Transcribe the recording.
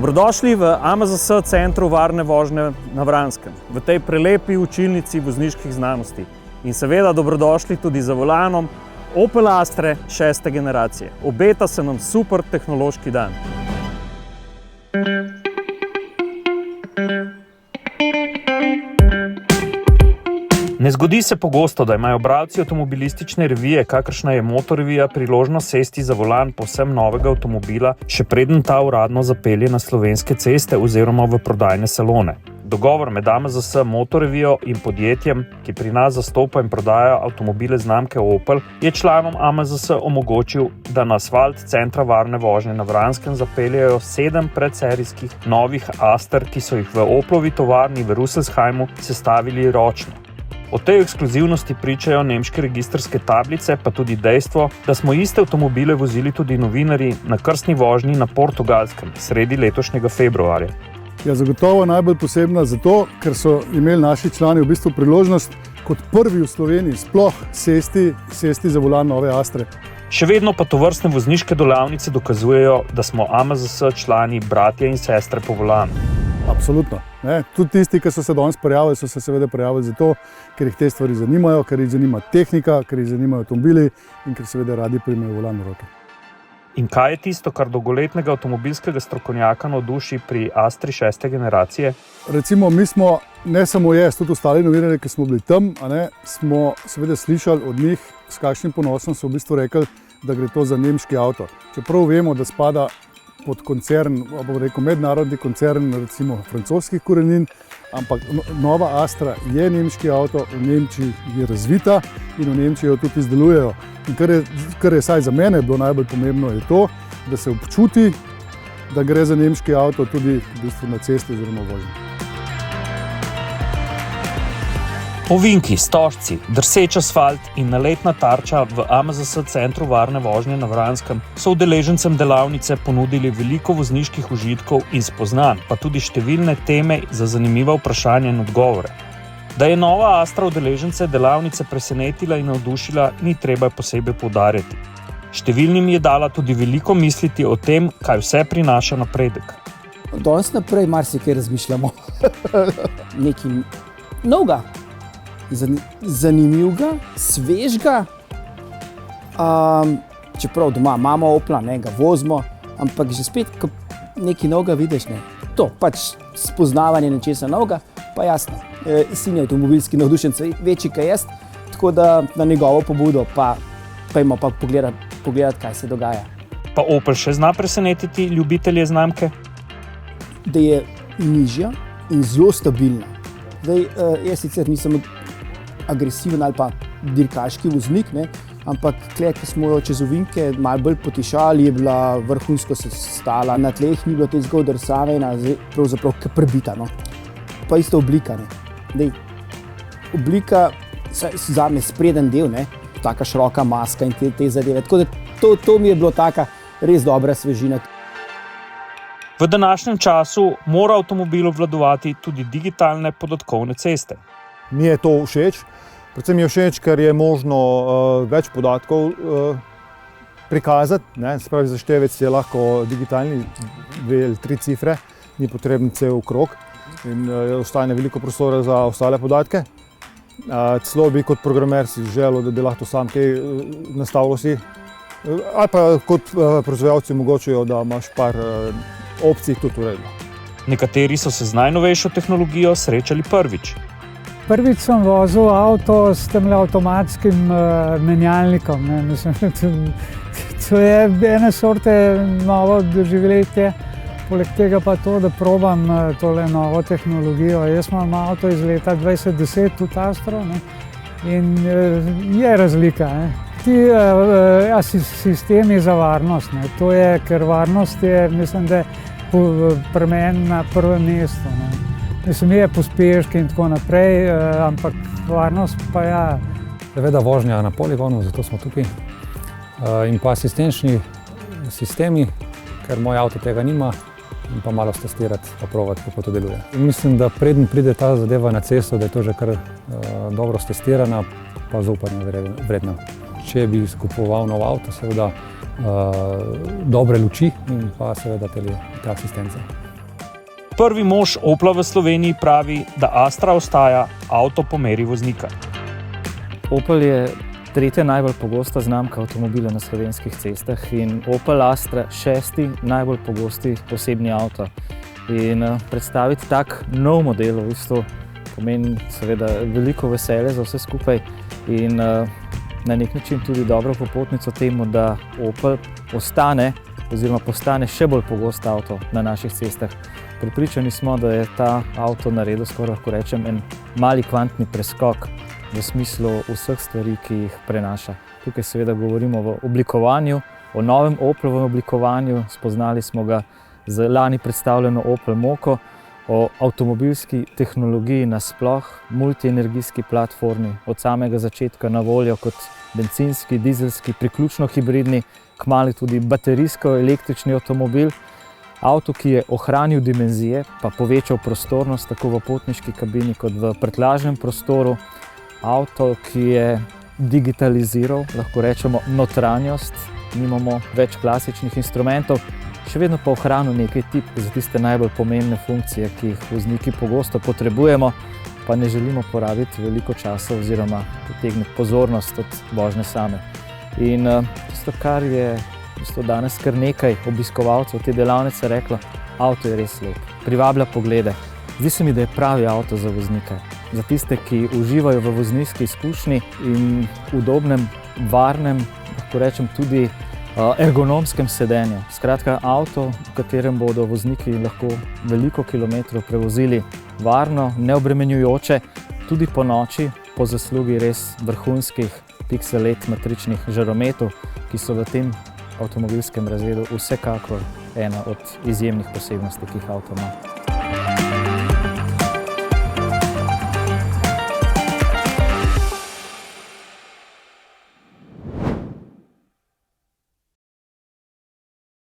Dobrodošli v AMZS centru varne vožnje na Vranskem, v tej prelepi učilnici vozniških znanosti. In seveda dobrodošli tudi za volanom Opel Astre 6. generacije. Obeta se nam super tehnološki dan. Ne zgodi se pogosto, da imajo bralci avtomobilistične revije, kakršna je Motorrevija, priložnost sesti za volan povsem novega avtomobila, še preden ta uradno zapelje na slovenske ceste oziroma v prodajne salone. Dogovor med AMZS Motorrevijo in podjetjem, ki pri nas zastopa in prodaja avtomobile znamke Opel, je članom AMZS omogočil, da na asfalt centra varne vožnje na Vranskem zapeljejo 7 predserijskih novih Aster, ki so jih v Oplovi tovarni v Rüsselsheimu sestavili ročno. O tej ekskluzivnosti pričajo nemške registrske tablice, pa tudi dejstvo, da smo iste avtomobile vozili tudi novinarji na krstni vožnji na Portugalskem sredi letošnjega februarja. Ja, zagotovo najbolj posebna zato, ker so imeli naši člani v bistvu priložnost kot prvi v Sloveniji sploh sesti za volan nove Astre. Še vedno pa tovrstne vozniške delavnice dokazujejo, da smo AMZS člani bratje in sestre po volanu. Absolutno. Tudi tisti, ki so se danes prijavili, so se seveda prijavili zato, ker jih te stvari zanimajo, ker jih zanima tehnika, ker jih zanimajo avtomobili in ker seveda radi primejo volan v roke. In kaj je tisto, kar dolgoletnega avtomobilskega strokovnjaka navduši pri Astri 6. generacije? Recimo, mi smo, ne samo jaz, tudi ostali novinarji, ki smo bili tam, smo seveda slišali od njih, s kakšnim ponosom so v bistvu rekli, da gre to za nemški avto. Čeprav vemo, da spada pod koncern, mednarodni koncern, recimo francoskih korenin, ampak nova Astra je nemški avto, v Nemčiji je razvita in v Nemčiji jo tudi izdelujejo. In kar je saj za mene bilo najbolj pomembno, je to, da se občuti, da gre za nemški avto tudi v bistvu na cesti oziroma vožnji. Ovinki, stožci, drseč asfalt in naletna tarča v AMZS centru varne vožnje na Vranskem so udeležencem delavnice ponudili veliko vozniških užitkov in spoznanj, pa tudi številne teme za zanimiva vprašanja in odgovore. Da je nova Astra udeležence delavnice presenetila in navdušila, ni treba posebej poudarjati. Številnim je dala tudi veliko misliti o tem, kaj vse prinaša napredek. Danes naprej marsikaj razmišljamo. Nekaj novega. Zanimivega, svežega, čeprav doma imamo Opla, ga vozimo, ampak že spet nekaj novega vidiš, To, pač spoznavanje nečesa novega, pa jasno, sin je avtomobilski navdušenec večji kot jaz, tako da na njegovo pobudo pa imamo pa pogledati, kaj se dogaja. Pa Opel še zna presenetiti ljubitelje znamke? Da je nižja in zelo stabilna. Zdaj, jaz sicer nisem agresiven ali pa dirkaški voznik, ampak ko smo jo čez ovinke malo bolj potišali, je bila vrhunsko se stala, na tleh ni bilo te zgolj drsave, pravzaprav prebita. Pa isto oblika. Oblika, zame spreden del, taka široka maska in te zadeve. Tako da to mi je bilo taka res dobra svežina. V današnjem času mora avtomobil obvladovati tudi digitalne podatkovne ceste. Mi je to všeč, predvsem je všeč, ker je možno več podatkov prikazati, se pravi zaštevec je lahko digitalni 2 ali 3 cifre, ni potreben cel krog in ostane veliko prostora za ostale podatke. Celo bi kot programer si želel, da bi lahko sam kaj nastavil si, ali pa kot proizvajalci omogočajo, da imaš par opcij tudi uredno. Nekateri so se z najnovejšo tehnologijo srečali prvič. Prvič sem vozil avto s tem avtomatskim menjalnikom. To je ene sorte novo doživetje, poleg tega pa to, da probam tole novo tehnologijo. Jaz imam avto iz leta 2010, tudi Astro, in je razlika. Ti sistemi za varnost, to je, ker varnost je, mislim, da pri meni na prvem mestu. Mislim, je pospeški in tako naprej, ampak varnost pa ja. Seveda vožnja na poligonu, zato smo tukaj. In pa asistenčni sistemi, ker moj avto tega nima, in pa malo stestirati, pa provati, kako to deluje. In mislim, da preden pride ta zadeva na cesto, da je to že kar dobro stestirana, pa zaupanje vredna. Če bi kupoval nov avto, seveda dobre luči in pa seveda te asistence. Prvi mož Opla v Sloveniji pravi, da Astra ostaja avto po meri voznika. Opel je tretja najbolj pogosta znamka avtomobila na slovenskih cestah in Opel Astra šesti najbolj pogosti osebni avto. In predstaviti tak nov model v bistvu pomeni seveda veliko veselje za vse skupaj in na nek način tudi dobro popotnico temu, da Opel postane še bolj pogost avto na naših cestah. Prepričani smo, da je ta avto naredil skoraj lahko rečem en mali kvantni preskok v smislu vseh stvari, ki jih prenaša. Tukaj seveda govorimo o oblikovanju, o novem Oplovem oblikovanju, spoznali smo ga z lani predstavljeno Opel Moko, o avtomobilski tehnologiji nasploh, multienergijski platformi, od samega začetka na voljo kot bencinski, dizelski, priključno hibridni, kmalu tudi baterijsko-električni avtomobil. Avto, ki je ohranil dimenzije, pa povečal prostornost tako v potniški kabini kot v prtljažnem prostoru. Avto, ki je digitaliziral, lahko rečemo, notranjost, nimamo več klasičnih instrumentov, še vedno pa ohranil nekaj tipk za tiste najbolj pomembne funkcije, ki jih vozniki pogosto potrebujemo, pa ne želimo porabiti veliko časa oziroma potegniti pozornost od vožnje same. In tisto, kar je danes kar nekaj obiskovalcev te delavnice reklo, avto je res lep, privablja poglede. Zdi se mi, da je pravi avto za voznika. Za tiste, ki uživajo v vozniški izkušnji in udobnem, varnem, lahko rečem tudi ergonomskem sedenju. Skratka, avto, v katerem bodo vozniki lahko veliko kilometrov prevozili varno, neobremenjujoče, tudi po noči, po zaslugi res vrhunskih Pixel LED matričnih žarometov, ki so v tem avtomobilskem razredu vsekakor ena od izjemnih posebnosti, ki jih avto ima.